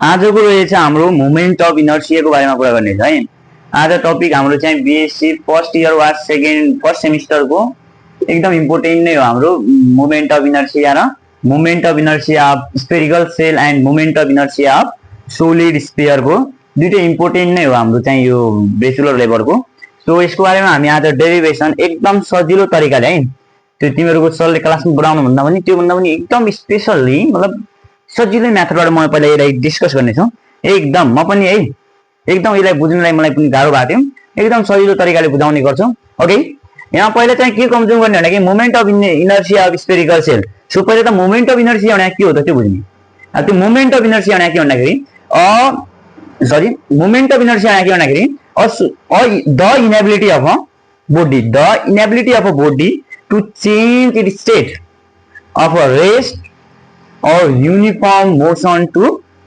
आजको रहेछ हाम्रो मोमेन्ट अफ इनर्सियाको बारेमा कुरा गर्ने छ है। आज टपिक हाम्रो चाहिँ बीएससी फर्स्ट इयर वा फर्स्ट सेमिस्टरको एकदम इम्पोर्टेन्ट नै हो हाम्रो मोमेन्ट अफ इनर्सिया र moment of inertia of spherical shell and moment of inertia of solid स्फियरको दुईटै इम्पोर्टेन्ट नै हो हाम्रो चाहिँ यो ब्याचलर लेभलको। सो यसको बारेमा हामी आज डेरिभेसन एकदम सजिलो तरिकाले है, त्यो तिमीहरूको सरले क्लासमा पढाउनु भन्दा पनि त्यो भन्दा पनि एकदम स्पेसल्ली मतलब सजिलै मेथडबाट म पहिला यसलाई डिस्कस गर्नेछु। एकदम म पनि है एकदम यसलाई बुझ्नलाई मलाई पनि गाह्रो भएको थियो, एकदम सजिलो तरिकाले बुझाउने गर्छु। ओके, यहाँ पहिला चाहिँ के कन्ज्युम गर्ने भने कि moment of inertia of spherical sale. So पहिला त मोमेन्ट अफ इनर्सिया भने के हो त त्यो बुझ्ने। त्यो मोमेन्ट अफ इनर्सिया भने के भन्दाखेरि मोमेन्ट अफ इनर्सिया भने के भन्दाखेरि the inability of a body to change its state of a rest or uniform motion to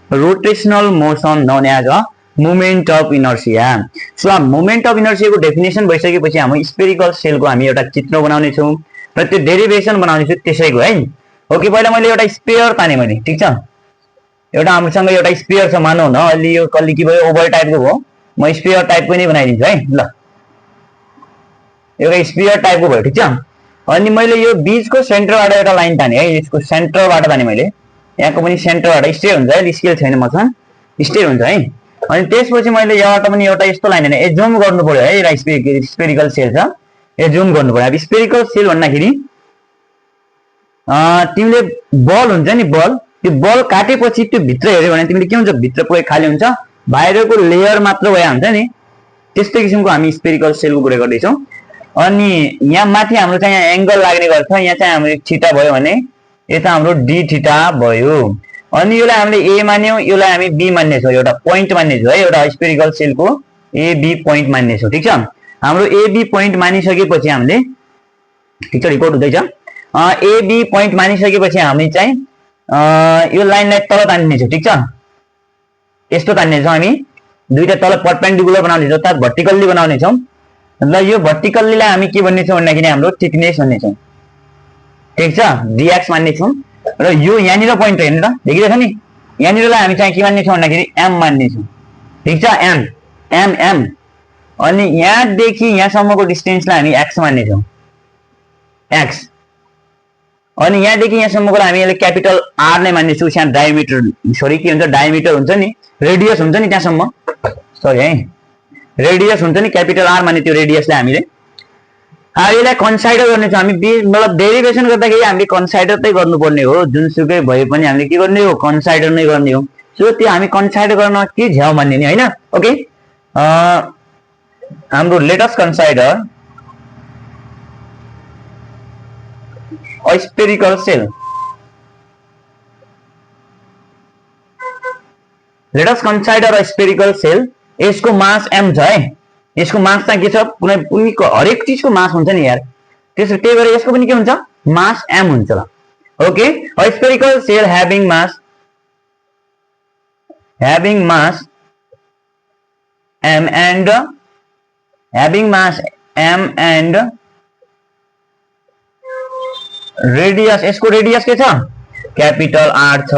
rotational motion known as a moment of inertia. So moment of inertia को definition भइसकेपछि हामी spherical shell को हामी एउटा चित्र बनाउने छौं र त्यो डेरिभेसन बनाउने छु त्यसैको है। ओके, पहिला मैले एउटा स्फियर ताने मैले, ठीक छ। एउटा हामीसँग एउटा स्फियर छ मानौ न, अलि यो कल्ली के भयो ओभल टाइपको भयो, म स्फियर टाइपको नै बनाइदिन्छु है। ल, एउटा स्फियर टाइपको भयो, ठीक छ। अनि मैले यो बीचको सेन्टरबाट एउटा लाइन ताने है, यसको सेन्टरबाट ताने मैले, यहाँको पनि सेन्टरबाट स्ट्रेट हुन्छ है, स्केल छैन मसँग, स्ट्रेट हुन्छ है। अनि त्यसपछि मैले यहाँबाट पनि एउटा यस्तो लाइन हैन, एजुम गर्नु पर्यो है। एउटा स्फेरिकल सेल छ, एजुम गर्नु पर्यो। अब स्फेरिकल सेल भन्दाखेरि तिमीले बल हुन्छ नि, बल, त्यो बल काटेपछि त्यो भित्र हेर्यो भने तिमीले के हुन्छ, भित्र पुरै खाली हुन्छ, बाहिरको लेयर मात्र भए हुन्छ नि। त्यस्तै किसिमको हामी स्फेरिकल सेलको कुरा गर्दैछौँ। अनि यहाँ माथि हाम्रो चाहिँ यहाँ एंगल लाग्ने गर्छ, यहाँ चाहिँ हाम्रो थीटा भयो भने यता हाम्रो डी थीटा भयो। अनि यसलाई हामीले ए मान्यौ, यसलाई हामी बी मान्ने छौं, एउटा पोइन्ट मान्ने छौं है, एउटा स्फेरिकल सेलको ए बी पोइन्ट मान्ने छौं, ठीक छ। हाम्रो ए बी पोइन्ट मानिसकेपछि हामीले, ठीक छ, रिकर्ड हुँदैछ। ए बी पोइन्ट मानिसकेपछि हामी चाहिँ यो लाइनलाई तल तान्ने छौं, ठीक छ। यस्तो तान्ने छौं हामी, दुईटा तल परपेन्डिकुलर बनाउने छौं अर्थात भर्टिकल्ली बनाउने छौं। ल, यो भर्टिकल्लीलाई हामी के भन्ने छौं भन्दाखेरि हाम्रो थिकनेस भन्ने छौं, ठीक छ, डीएक्स मान्ने छौं। र यो यहाँनिर पोइन्ट हेर्नु त, देखिरहेछ नि, यहाँनिरलाई हामी चाहिँ के मान्ने छौं भन्दाखेरि एम मान्ने छौं, ठीक छ, एम एम एम। अनि यहाँदेखि यहाँसम्मको डिस्टेन्सलाई हामी एक्स मान्ने छौं, एक्स। अनि यहाँदेखि यहाँसम्मको हामी यसले क्यापिटल आर नै मान्ने छौं। यहाँ डायमिटर, सरी के हुन्छ, डायमिटर हुन्छ नि, रेडियस हुन्छ नि त्यहाँसम्म, सरी है, रेडियस हुन्छ नि, क्यापिटल आर माने त्यो रेडियसलाई हामीले यसलाई कन्सिडर गर्ने छ। हामी मतलब डेरिभेसन गर्दाखेरि हामीले कन्सिडर चाहिँ गर्नुपर्ने हो, जुनसुकै भए पनि हामीले के गर्ने हो, कन्सिडर नै गर्ने हो। सो त्यो हामी कन्सिडर गर्न के झ्याउ मान्ने नि हैन। ओके, हाम्रो let us consider a spherical shell. Let us consider a spherical shell. यसको मास m छ है, यसको मास चाहिँ के छ, कुनै हरेक चीजको मास हुन्छ नि यार, त्यसो त्यही भएर यसको पनि के हुन्छ, मास m हुन्छ। ल, okay, a spherical shell having mass m and radius, यसको रेडियस के छ, क्यापिटल r छ,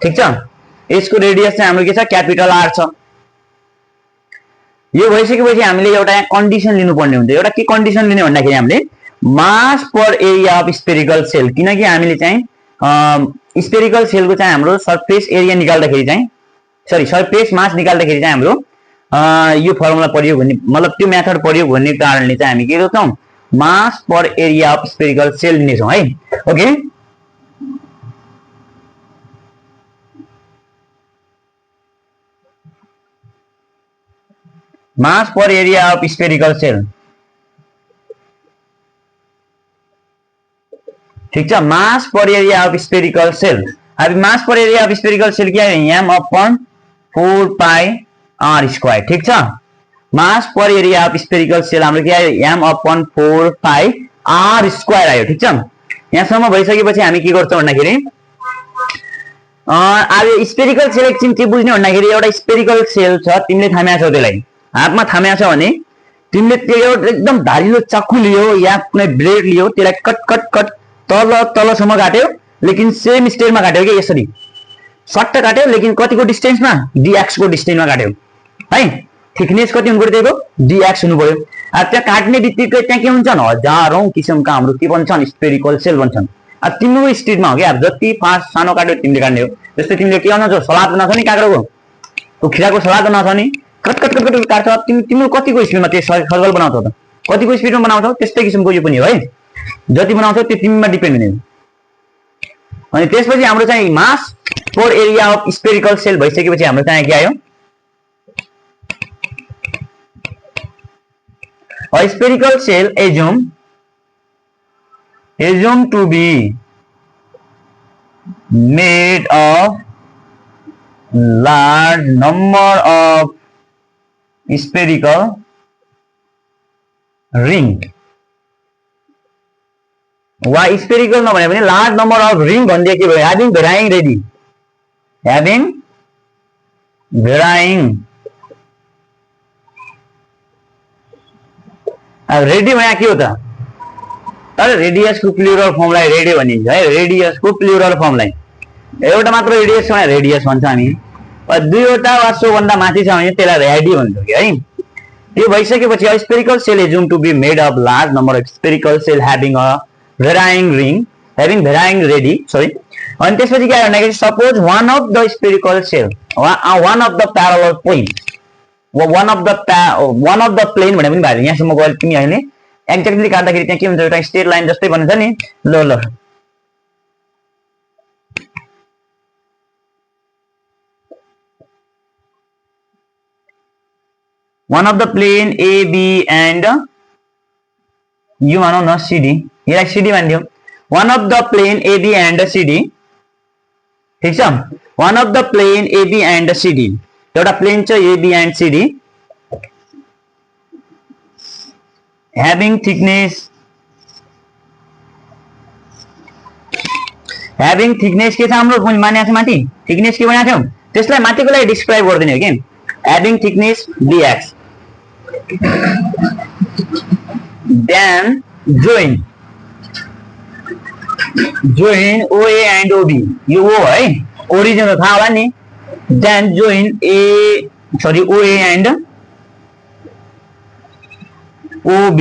ठीक छ। यसको रेडियस चाहिँ हाम्रो के छ, क्यापिटल r छ। यो भइसकेपछि हामीले एउटा यहाँ कन्डिसन लिनुपर्ने हुन्छ। एउटा के कन्डिसन लिने भन्दाखेरि हामीले मास पर एरिया अफ स्फेरिकल सेल, किनकि हामीले चाहिँ स्फेरिकल सेलको चाहिँ हाम्रो सरफेस एरिया निकाल्दाखेरि चाहिँ, सरी, सरफेस मास निकाल्दाखेरि चाहिँ हाम्रो यो फर्मुला प्रयोग गर्ने, मतलब त्यो मेथड प्रयोग गर्ने कारणले चाहिँ हामी के गर्छौं, मास पर एरिया अफ स्फेरिकल सेल लिने छौं है। Okay, mass per area of spherical sale, ठीक छ, मास पर एरिया अफ स्फेरिकल सेल। अब मास पर एरिया अफ स्फेरिकल सेल क्या है, m अपॉन 4 पाई r स्क्वायर, ठीक छ। मास पर एरिया अफ स्फेरिकल सेल हाम्रो के आयो, m अपॉन 4 पाई r स्क्वायर आयो, ठीक छ। यहाँसम्म भइसकेपछि हामी के गर्छौं भन्दाखेरि अब स्फेरिकल सेल एकछिन के बुझ्ने भन्दाखेरि एउटा स्फेरिकल सेल छ, तिमीले थाम्या छौ, त्यसलाई हातमा थाम्या छ भने तिमीले त्यो एकदम धारिलो चाकु लियो या कुनै ब्लेड लियो, त्यसलाई कट कट कट तल तलसम्म काट्यो, लेकिन सेम स्टेजमा काट्यो के यसरी, सट्ट काट्यो लेकिन कतिको डिस्टेन्समा dx को डिस्टेन्समा काट्यो है थिकनेस कति हुनु पर्यो त्यसको dx हुनु पर्यो अब त्यहाँ काट्ने बित्तिकै त्यहाँ के हुन्छन् हजारौं किसिमका हाम्रो के बन्छन् स्पेरिकल सेल बन्छन् अब तिम्रो स्पिडमा हो क्या जति फास्ट सानो काट्यो तिमीले काट्ने हो जस्तै तिमीले के बनाउँछौ सलाद बनाउँछौ नि काँक्रोको त्यो खिराको सलाद बनाउँछौ नि कट कट कट कट काट्छौ तिम्रो कतिको स्पिडमा त्यो सर्कल बनाउँछौ त कतिको स्पिडमा बनाउँछौ त्यस्तै किसिमको यो पनि हो है जति बनाउँछौ त्यो तिमीमा डिपेन्ड हुने अनि त्यसपछि हाम्रो चाहिँ मास पर एरिया अफ स्पेरिकल सेल भइसकेपछि हाम्रो चाहिँ के आयो a spherical cell assume to be made of large number of spherical ring वा spherical नभने पनि large number of ring भन्दै के भयो having varying ready having varying अब रेडी यहाँ के हो त तर रेडियसको प्लुरल फर्मलाई रेडी भनिन्छ है रेडियसको प्लुरल फर्मलाई एउटा मात्र रेडियस छ रेडियस भन्छ हामी दुईवटा वा सो भन्दा माथि छ भने त्यसलाई रेडी भन्छौँ कि है त्यो भइसकेपछि spherical shell assume to be made of large number of spherical shell having a varying ring having varying radii sorry अनि त्यसपछि के आयो भन्दाखेरि suppose one of the spherical shell one of the parallel point one of the plane भने पनि भयो यहाँसम्म गयो तिमी अहिले एक्ज्याक्टली काट्दाखेरि त्यहाँ के हुन्छ एउटा स्ट्रेट लाइन जस्तै बन्छ नि ल ल one of the plane AB and यो मानौ न CD यसलाई CD मानिदियो one of the plane AB and CD ठीक छ one of the plane AB and CD एउटा प्लेन छ AB and CD having thickness के छ हाम्रो मानेको छ माथि थिकनेस के बनाएको थियौ त्यसलाई माथिको लागि डिस्क्राइब गर्दिने हो के having thickness dx then join OA and OB यो O है ओरिजिन त थाहा होला नि then join OA and OB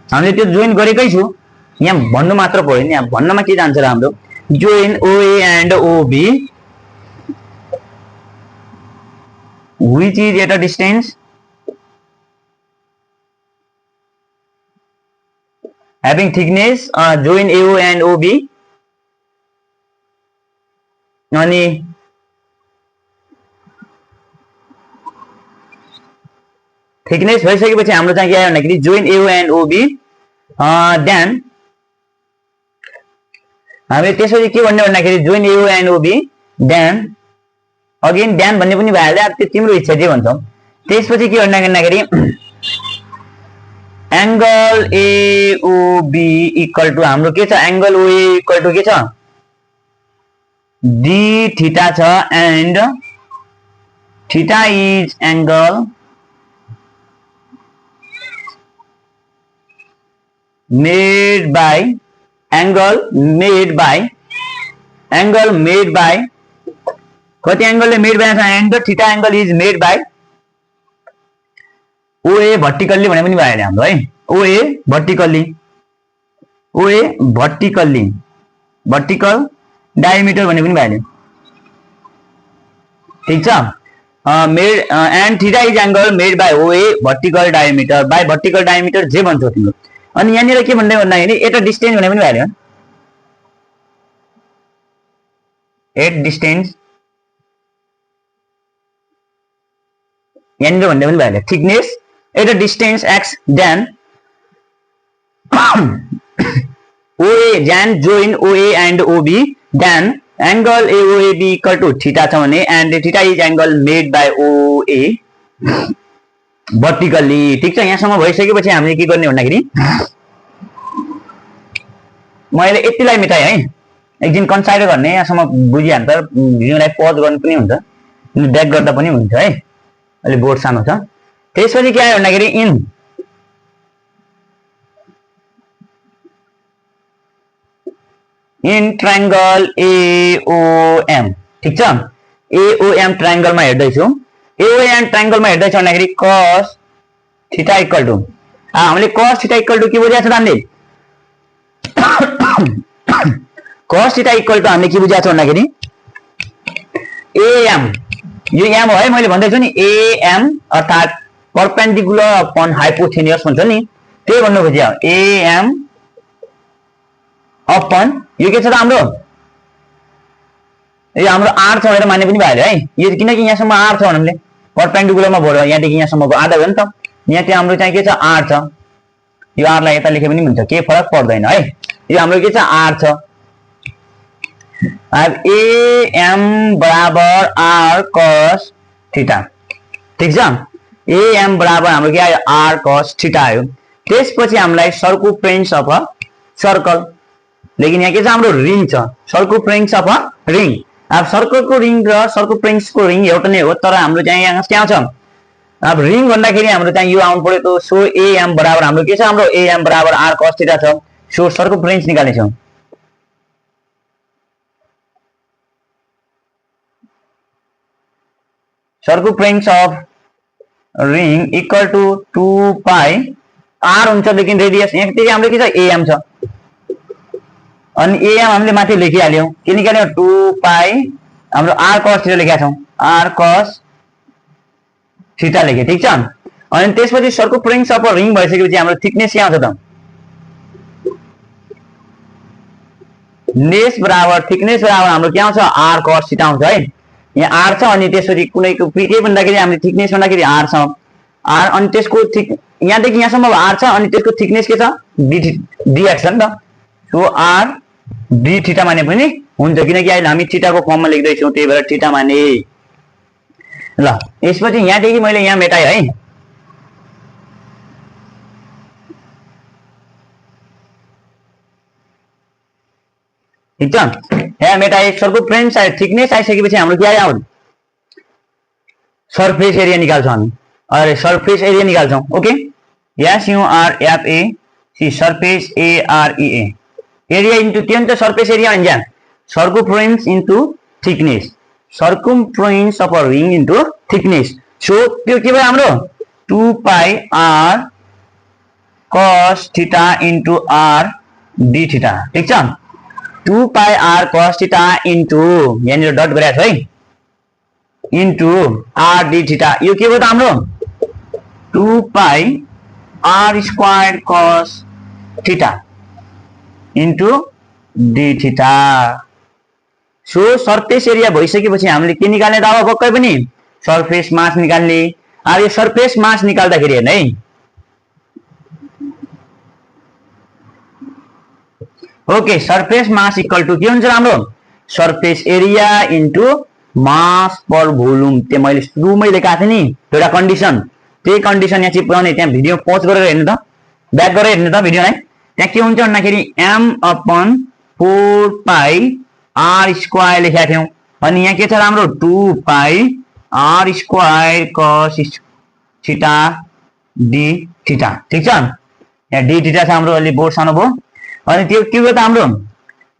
हामीले त्यो जोइन गरेकै छु यहाँ भन्नु मात्र पर्यो नि यहाँ भन्नमा के जान्छ र हाम्रो join OA and OB which is at a distance having thickness join AO and OB अनि थिकनेस भइसकेपछि हाम्रो चाहिँ के आयो भन्दाखेरि join AO and OB then हामीले त्यसपछि के भन्ने भन्दाखेरि join AO and OB then again then भन्ने पनि भइहाल्यो अब त्यो तिम्रो इच्छा जे भन्छौ त्यसपछि के भन्दाखेरि एंगल AOB इक्वल टु हाम्रो के छ एंगल OA इक्वल टु के छ d थीटा छ and theta is angle made by angle made by कति angle made bye and theta angle is made by OA vertically भने पनि भइहाल्यो हाम्रो है OA vertically vertical diameter भने पनि भइहाल्यो ठीक छ made and theta is angle made by OA vertical diameter जे भन्छौ तिम्रो अनि यहाँनिर के भन्दै भन्दाखेरि एट डिस्टेन्स भने पनि भइहाल्यो एट डिस्टेन्स यहाँनिर भन्दै पनि भइहाल्यो thickness at distance x then OA then join OA and OB then angle AOAB equal to theta छ भने and theta is angle made by OA vertically ठीक छ यहाँसम्म भइसकेपछि हामीले के गर्ने भन्दाखेरि मैले यतिलाई मेटाएँ है एकदिन कन्सिडर गर्ने यहाँसम्म बुझिहाल्छ तर भिडियोलाई पज गर्नु पनि हुन्छ ब्याक गर्दा पनि हुन्छ है अलि बोर्ड सानो छ त्यसपछि के आयो भन्दाखेरि इन ट्रायंगल AOM ठीक छ एओएम ट्रायंगलमा हेर्दैछौ एओएम ट्रायंगलमा हेर्दैछौ भन्दाखेरि cos थीटा इक्वल टु हामीले cos थीटा इक्वल टु के बुझाएको छ हामीले cos थीटा इक्वल टु हामीले के बुझाएको छ भन्दाखेरि am यो m हो है मैले भन्दै छु नि am अर्थात परपेंडिकुलर अपन हाइपोथेनियस भन्छ नि त्यही भन्नु खोज्यो am अपन यो के छ त हाम्रो यो हाम्रो r छ भनेर मान्ने पनि भइहाल्यो है यो किनकि यहाँसम्म r छ हामीले परपेंडिकुलरमा भयो यहाँदेखि यहाँसम्मको आधा हो नि त यहाँ चाहिँ हाम्रो चाहिँ के छ r छ यो r लाई यता लेखे पनि हुन्छ के फरक पर्दैन है यो हाम्रो के छ r छ अब am बराबर r cos थीटा ठीक छ am बराबर हाम्रो के आयो r cos थीटा आयो त्यसपछि हामीलाई सर्कमफ्रेन्स अफ अ सर्कल लेकिन यहाँ के छ हाम्रो रिङ छ सर्कमफ्रेन्स अफ अ रिङ अब सर्कलको रिङ र सर्कमफ्रेन्सको रिङ एउटा नै हो तर हाम्रो चाहिँ यहाँ के आउँछ अब रिङ भन्दाखेरि हाम्रो चाहिँ यो आउनु पर्यो त सो am बराबर हाम्रो के छ हाम्रो am बराबर r cos थीटा छ सो सर्कमफ्रेन्स निकाल्ने छौं circumference of ring equal to 2 pi r हुन्छ लेकिन रेडियस यहाँ चाहिँ हाम्रो के छ am छ अनि am हामीले माथि लेखिहाल्यौ के निकाल्यौ 2 पाई हाम्रो r cos थीटा लेखेका छौं r cos थीटा लेखे ठीक छ अनि त्यसपछि सर्कमफ्रेन्स अफ रिङ भइसकेपछि हाम्रो थिकनेस के आउँछ त थिकनेस बराबर हाम्रो के आउँछ r cos थीटा आउँछ है यहाँ r छ अनि त्यसपछि कुनैको के भन्दाखेरि हामीले थिकनेस भन्दाखेरि r छ r अनि त्यसको यहाँदेखि यहाँसम्म r छ अनि त्यसको थिकनेस के छ dx छ नि त सो r d थीटा माने पनि हुन्छ किनकि अहिले हामी थीटाको फर्ममा लेख्दै छौं त्यही भएर थीटा माने ल यसपछि यहाँदेखि मैले यहाँ मेटाए है ठीक छ यहाँ मेटाए सर्कमफ्रेन्स आयो थिकनेस आइसकेपछि हाम्रो के आयो सरफेस एरिया निकाल्छौं हामी अरे सरफेस एरिया निकाल्छौं ओके SURFA सी सरफेस AREA एरिया इन्टु के हुन्छ सरफेस एरिया हुन्छ circumference into thickness circumference of a ring into thickness so त्यो के भयो हाम्रो 2 pi r cos theta into r d theta ठीक छ 2 pi r cos theta into यहाँनिर डट गरेको छ है इन्टु r d थीटा यो के भयो त हाम्रो 2 pi r square cos theta into d theta so surface area भइसकेपछि हामीले के निकाल्ने त अब पक्कै पनि सरफेस मास निकाल्ने अब यो सरफेस मास निकाल्दाखेरि हेर्नु है okay surface mass equal to के हुन्छ हाम्रो surface area into mass per volume त्यो मैले सुरुमै लेखेको थिएँ नि एउटा कन्डिसन त्यही कन्डिसन यहाँ चिपकाउने त्यहाँ भिडियो पज गरेर हेर्नु त ब्याक गरेर हेर्नु त भिडियोलाई त्यहाँ के हुन्छ भन्दाखेरि m अपन 4 पाई r स्क्वायर लेखेका थियौं अनि यहाँ के छ हाम्रो 2 pi r square cos theta d theta ठीक छ यहाँ d थीटा छ हाम्रो अलि बोर्ड सानो भयो अनि त्यो के भयो त हाम्रो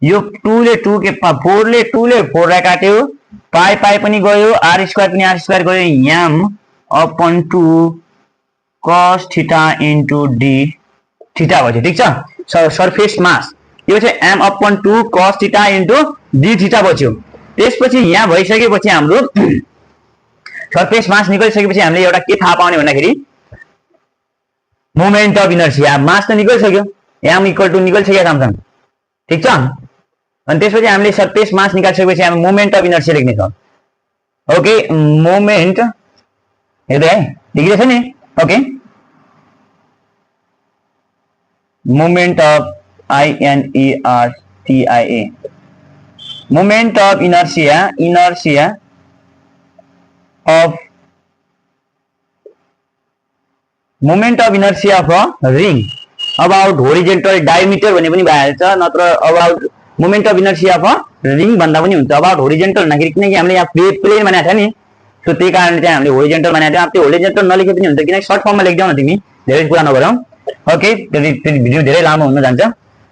यो 2 ले 2 के 4 ले 2 ले 4 लाई काट्यो पाई पाई पनि गयो r स्क्वायर पनि r स्क्वायर गयो m upon 2 cos theta into d theta भयो ठीक छ सरफेस मास यो चाहिँ m upon 2 cos theta into d theta बच्यो त्यसपछि यहाँ भइसकेपछि हाम्रो सरफेस मास निकालिसकेपछि हामीले एउटा के थाहा पाउने भन्दाखेरि मोमेन्ट अफ इनर्शिया मास त निकालिसक्यो m इक्वल टु निकालिसकेका छौं ठीक छ अनि त्यसपछि हामीले सरफेस मास निकालिसकेपछि हामी मोमेन्ट अफ इनर्शिया लेख्ने छौं ओके मोमेन्ट हेर्दै है देखिरहेछ नि okay moment of INERTIA moment of inertia of moment of inertia of a ring about horizontal diameter भने पनि भइहाल्छ नत्र about moment of inertia of a ring भन्दा पनि हुन्छ about horizontal भन्दाखेरि किनकि हामीले यहाँ प्लेन बनाएको छ नि सो त्यही कारणले चाहिँ हामीले horizontal बनाएको थियो अब त्यो horizontal नलेखे पनि हुन्छ किनकि सर्ट फर्ममा लेख्दै न तिमी धेरै कुरा नगरौ ओके त्यो भिडियो धेरै लामो हुन जान्छ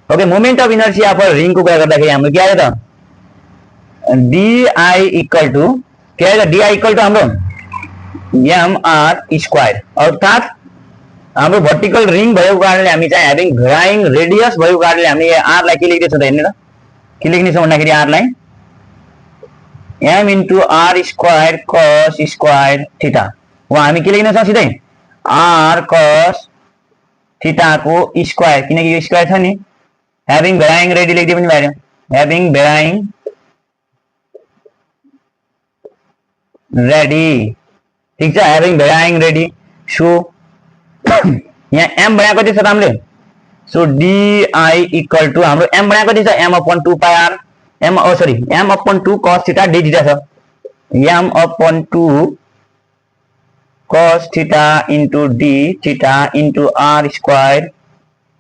okay moment of inertia of a ring को कुरा गर्दाखेरि हाम्रो के आयो त डी इक्वल टू के आएगा, डी इक्वल टू हाम्रो एमआर स्क्वायर, अर्थात हाम्रो भर्टिकल रिङ भएको कारणले हामी चाहिँ ह्याभिङ भ्याराइङ रेडियस भएको कारणले हामी आर लाई के लेख्दैछौँ त हेर्नु त, के लेख्नेछौँ भन्दाखेरि आर लाई M into R square cos square theta, वा हामी के लेख्न सक्छौँ सिधै आर कस थीटाको स्क्वायर, किनकि यो स्क्वायर छ नि, ह्याभिङ भ्याराइङ रेडी लेख्दै पनि भइहाल्यो, ह्याभिङ भ्याराइङ रेडी, ठीक छ, ह्याभिङ भ्याराइङ रेडी। सो यहाँ एम बनाएको कति छ त हामीले, सो डिआई इक्वल टू हाम्रो एम बनाएको कति छ M upon 2 pi R, M sorry M upon 2 cos theta D theta छ, M upon 2 cos theta into d theta into R square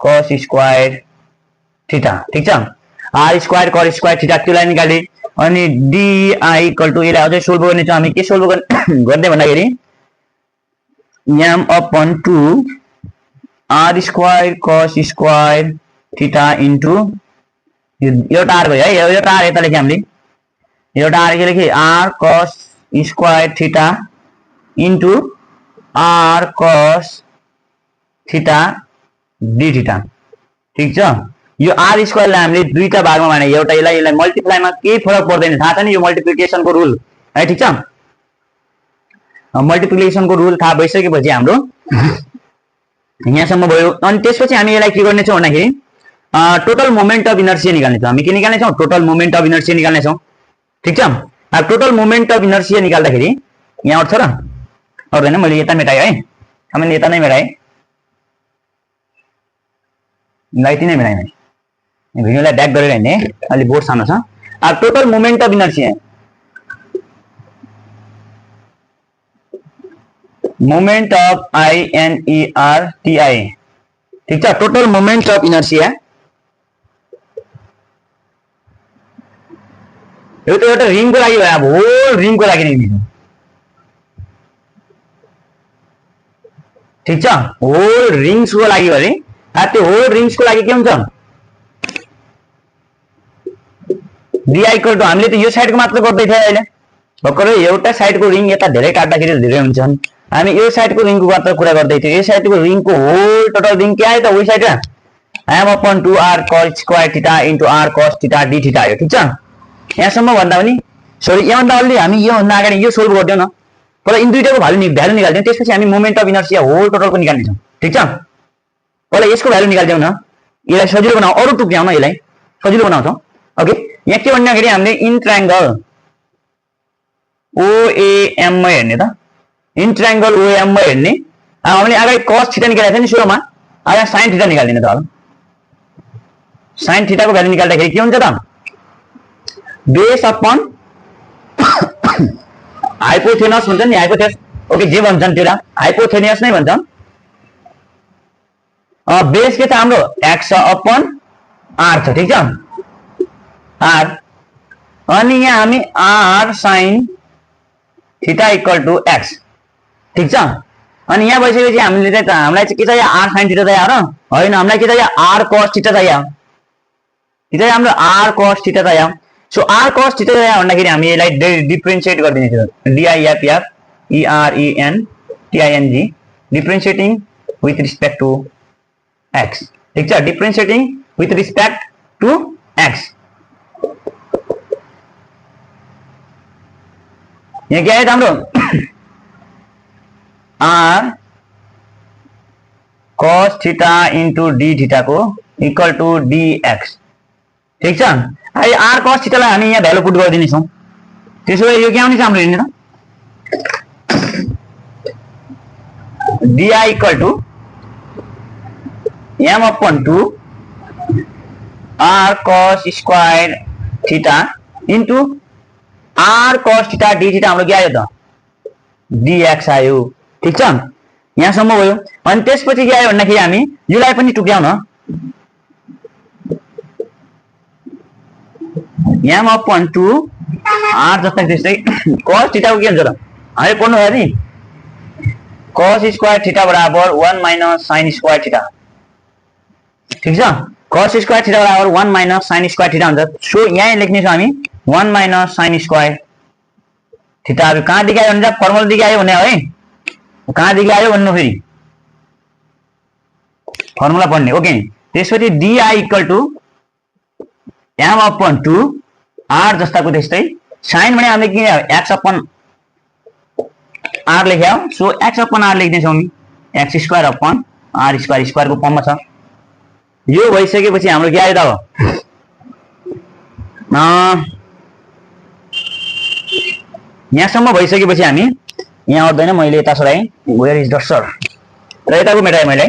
cos square theta, ठीक छ, R square cos square theta त्यसलाई निकाले, अनि DI equal two यसलाई अझै solve गर्ने छ, हामी के सोल्भ गर्दै भन्दाखेरि M upon 2 R square cos square theta into एउटा आर भयो है, एउटा आर यता लेख्यौँ हामीले, एउटा आर के लेखेँ R cos square theta into R cos theta D theta, ठीक छ। यो आर स्क्वायरलाई हामीले दुईटा भागमा बाँडे, एउटा यसलाई मल्टिप्लाईमा केही फरक पर्दैन, थाहा छ नि यो मल्टिप्लिकेसनको रुल है, ठीक छ, मल्टिप्लिकेसनको रुल थाहा भइसकेपछि हाम्रो यहाँसम्म भयो। अनि त्यसपछि हामी यसलाई के गर्नेछौँ भन्दाखेरि टोटल मोमेन्ट अफ इनर्सिया निकाल्नेछौँ, हामी के निकाल्नेछौँ टोटल मोमेन्ट अफ इनर्सिया निकाल्नेछौँ, ठीक छ। अब टोटल मोमेन्ट अफ इनर्सिया निकाल्दाखेरि यहाँ अट्छ र अट्दैन, मैले यता मेटाएँ है, हामीले यता नै मेटाएँ, लाइट नै मेटाएँ, भिडियोलाई ब्याक गरेर हिँड्ने अलि बोर्ड सानो छ। अब total moment of inertia, moment of INERTIA, ठीक छ, टोटल मोमेन्ट अफ इनर्सिया यो त एउटा रिङको लागि भयो, अब होल रिङको लागि नै, ठीक छ, होल रिङ्सको लागि भने त्यो होल रिङ्सको लागि के हुन्छ डिआई इक्वल टू, हामीले त यो साइडको मात्र गर्दै थियौँ अहिले भर्खरै, एउटा साइडको रिङ यता धेरै काट्दाखेरि धेरै हुन्छ, हामी यो साइडको रिङको मात्र कुरा गर्दै थियौँ, यो साइडको रिङको होल टोटल रिङ के आयो त उही side M upon 2 R cos square theta into R cos theta D theta आयो, ठीक छ। यहाँसम्म भन्दा पनि सरी योभन्दा अलि हामी योभन्दा अगाडि यो सोल्भ गरिदिउँ न, पहिला यिन दुईटाको भ्यालु निकाल्दिउँ, त्यसपछि हामी मोमेन्ट अफ इनर्सिया होल टोटलको निकाल्नेछौँ, ठीक छ। पहिला यसको भ्यालु निकाल्दिउँ न, यसलाई सजिलो बनाऊ, अरू टुक्याउँ न, यसलाई सजिलो बनाउँछौँ। ओके, यहाँ के भन्दाखेरि हामीले इन ट्रायंगल OAM मा हेर्ने त, इन ट्रायंगल OAM मा हेर्ने, हामीले अगाडि cos थीटा निकालेको थियो नि सुरुमा, अब sin थीटा निकाल्दिने त, अब sin थीटा को भ्यालु निकाल्दाखेरि के हुन्छ त बेस अपन हाइपोथेनस हुन्छ नि, हाइपोथेनस, ओके जे भन्छन् त्यसलाई हाइपोथेनस नै भन्छन्, बेस के छ हाम्रो x अपन r छ, ठीक छ, r, अनि यहाँ हामी r sin theta equal to x, ठीक छ। अनि यहाँ भइसकेपछि हामीले चाहिँ हामीलाई चाहिँ के चाहियो r sin थीटा चाहियो र हैन, हामीलाई के चाहियो r cos थीटा चाहियो, के चाहियो हाम्रो r cos थीटा चाहियो। सो r cos थीटा चाहियो भन्दाखेरि हामी यसलाई डिफरेन्शिएट गरिदिने थियो, DIFRENTING differentiating with respect to x, ठीक छ, differentiating with respect to x। यहाँ के आयो त हाम्रो r cos theta into d theta को इक्वल टु dx, ठीक छ। अहिले r cos थीटालाई हामी यहाँ भ्यालु पुट गरिदिनेछौँ, त्यसो भए यो के आउने छ हाम्रो हेर्ने त di equal to m upon 2 r cos square theta into r cos theta d theta हाम्रो के आयो त dx आयो, ठीक छ, यहाँसम्म भयो। अनि त्यसपछि के आयो भन्दाखेरि हामी योलाई पनि टुक्याउँ न, m अपन 2 r जस्तै त्यस्तै cos थीटा को के हुन्छ त हामी पढ्नु भयो नि, cos स्क्वायर थीटा बराबर 1 माइनस sin स्क्वायर थीटा, ठीक छ, cos स्क्वायर थीटा बराबर 1 माइनस sin स्क्वायर थीटा हुन्छ। सो यहाँ लेख्ने छौँ हामी 1 माइनस साइन स्क्वायर थीटाहरु कहाँदेखि आयो भने फर्मुलादेखि आयो भने है कहाँदेखि आयो भन्नु फेरि फर्मुला पढ्ने ओके त्यसपछि D I equal to M upon 2 R जस्ताको त्यस्तै साइन भने हामीले के एक्स अपन आर लेख्या हो सो एक्स अपन आर लेख्दैछौँ नि X square upon R square स्क्वायरको फर्ममा छ यो भइसकेपछि हाम्रो के आयो त यहाँसम्म भइसकेपछि हामी यहाँ आउँदैन मैले यता सराएँ वेयर इज द सर र यताको मेटाएँ मैले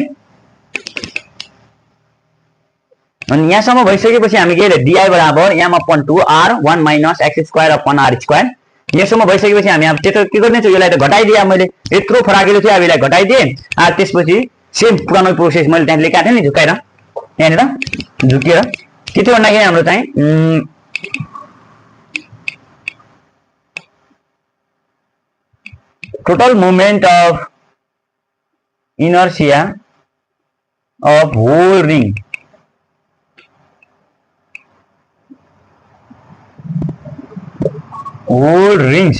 अनि यहाँसम्म भइसकेपछि हामी के डिआई बराबर M upon 2 R 1 minus X square upon R square यहाँसम्म भइसकेपछि हामी अब त्यस्तो के गर्ने छ यसलाई त घटाइदिए मैले यत्रो फराकिलो थियो अब यसलाई घटाइदिए त्यसपछि सेम पुरानो प्रोसेस मैले त्यहाँ लेखेको थिएँ नि झुकाएर यहाँनिर झुकेर के थियो भन्दाखेरि हाम्रो चाहिँ total moment of inertia of whole ring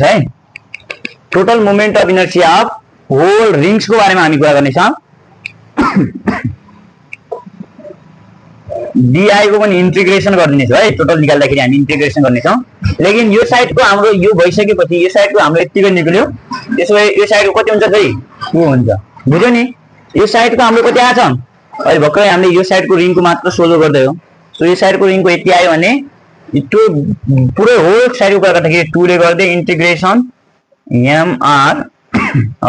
है total moment of inertia of whole rings को बारेमा हामी कुरा गर्नेछौँ DI को पनि इन्टिग्रेसन गर्नेछौँ है टोटल निकाल्दाखेरि हामी इन्टिग्रेसन गर्नेछौँ लेकिन यो साइडको हाम्रो यो भइसकेपछि यो साइडको हाम्रो यतिकै निक्ल्यो त्यसो भए यो साइडको कति हुन्छ फेरि 2 हुन्छ बुझ्यो नि यो साइडको हाम्रो कति आछ अहिले भर्खरै हामीले यो साइडको रिङको मात्र सोल्भ गर्दै हो सो यो साइडको रिङको यति आयो भने त्यो पुरै होल साइडको कुरा गर्दाखेरि 2 ले गर्दै integration mr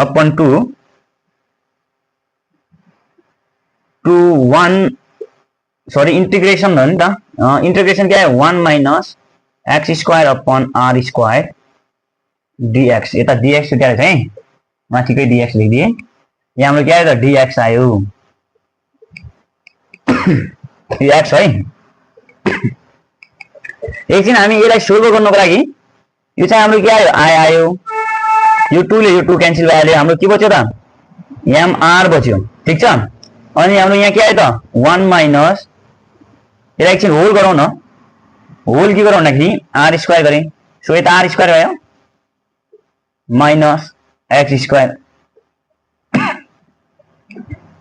upon 2 to 1 sorry integration हो नि त इंटीग्रेशन क्या है 1 minus X square upon R square dx यता dx क्या है माथिकै dx लेखिदिए यहाँ हाम्रो क्या है त dx आयो dx है एकछिन हामी यसलाई सोल्भ गर्नको लागि यो चाहिँ हाम्रो के आयो आई आयो यो 2 ले यो 2 क्यान्सल भइहाल्यो हाम्रो के बच्यो त mr बच्यो ठीक छ अनि हाम्रो यहाँ के आयो त 1 माइनस यसलाई एकछिन होल गरौँ न होल के गरौँ भन्दाखेरि आर स्क्वायर गरेँ सो यता आर स्क्वायर भयो माइनस एक्स स्क्वायर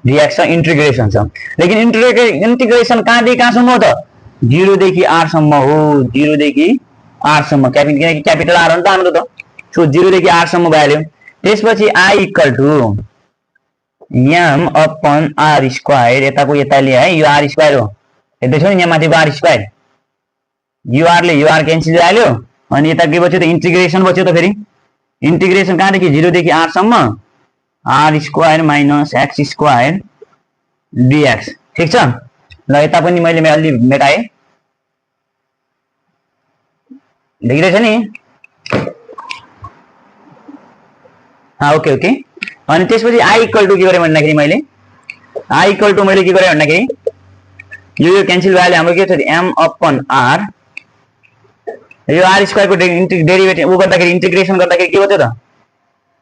dx छ इन्टिग्रेसन छ लेकिन इन्टिग्रेसन कहाँदेखि कहाँसम्म हो त 0 देखि r सम्म हो 0 देखि r सम्म क्यापिटल आर हो नि त हाम्रो त सो 0 देखि r सम्म भइहाल्यो त्यसपछि i equal to m upon R square यताको यताले है यो आर स्क्वायर हो हेर्दैछौ नि यहाँ माथिको आर स्क्वायर यो आर ले यो आर क्यान्सल भइहाल्यो अनि यता के बच्यो त इन्टिग्रेसन बच्यो त फेरि इन्टिग्रेसन कहाँदेखि 0 देखि r सम्म R square minus X square dx ठीक छ ल यता पनि मैले अलि मेटाएँ देखिरहेछ नि ओके ओके अनि त्यसपछि आई इक्वल टु के गरेँ भन्दाखेरि मैले आई इक्वल टु मैले के गरेँ भन्दाखेरि यो क्यान्सल भइहाल्यो हाम्रो के छ एम अपन आर यो आर स्क्वायरको डेरिभेटिभ उ गर्दाखेरि इन्टिग्रेसन गर्दाखेरि के बच्यो त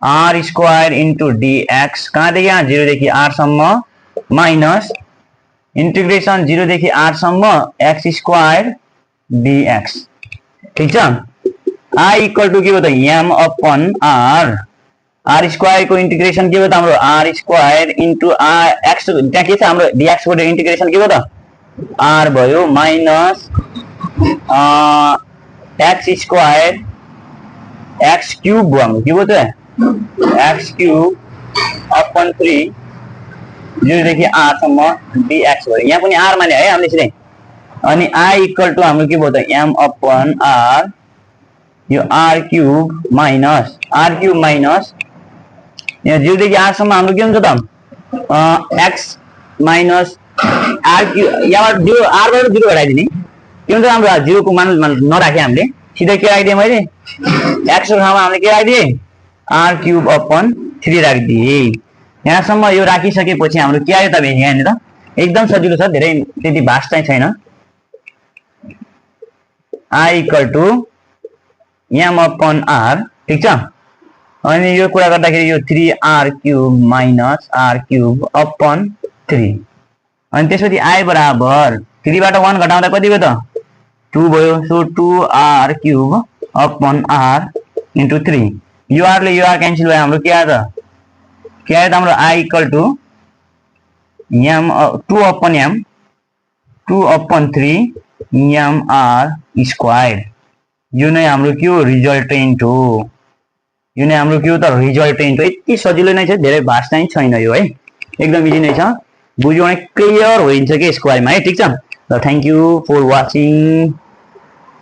आर स्क्वायर इन्टु dx कहाँदेखि यहाँ 0 देखि r सम्म माइनस इन्टिग्रेसन 0 देखि r सम्म एक्स स्क्वायर dx ठीक छ आई इक्वल टु के हो त एम अपन आर स्क्वायर को इंटीग्रेशन के हो त हाम्रो आर स्क्वायर इन्टु एक्स त्यहाँ के छ हाम्रो dx को इंटीग्रेशन के हो त r भयो minus X square x cube भयो हाम्रो के हो त एक्स क्यूब अपन 3 0 देखि r सम्म dx भयो यहाँ पनि r माने है हामीले सिधै अनि i इक्वल टु हाम्रो के भयो त m अपन r यो r क्यूब माइनस यहाँ 0 देखि r सम्म हाम्रो के हुन्छ त x माइनस r क्यूब यहाँबाट 0 r बाट 0 घटाइदिने के हुन्छ हाम्रो 0 को मान नराखे हामीले सिधै के राखिदिए मैले x को ठाउँमा हामीले के राखिदिए r क्यूब अपन 3 राखिदिए यहाँसम्म यो राखिसकेपछि हाम्रो के आयो त यहाँनिर एकदम सजिलो छ धेरै त्यति भास्ट चाहिँ छैन i equal to m upon r ठीक छ अनि यो कुरा गर्दाखेरि यो 3r cube minus r cube upon 3 अनि त्यसपछि i बराबर 3 बाट 1 घटाउँदा कति भयो त 2 भयो so 2r cube upon r into 3 यो r ले यो r क्यान्सल भयो हाम्रो के आयो त हाम्रो I equal to m 2 upon m 2 upon 3 mr square यो नै हाम्रो के हो रिजल्टेन्ट हो यो नै हाम्रो के हो त रिजल्टेन्ट हो यति सजिलो नै छ धेरै भाष चाहिँ छैन यो है एकदम इजी नै छ बुझ्यो भने क्लियर हुन्छ के यसको बारेमा है ठीक छ ल थ्यांक यू फर वाचिङ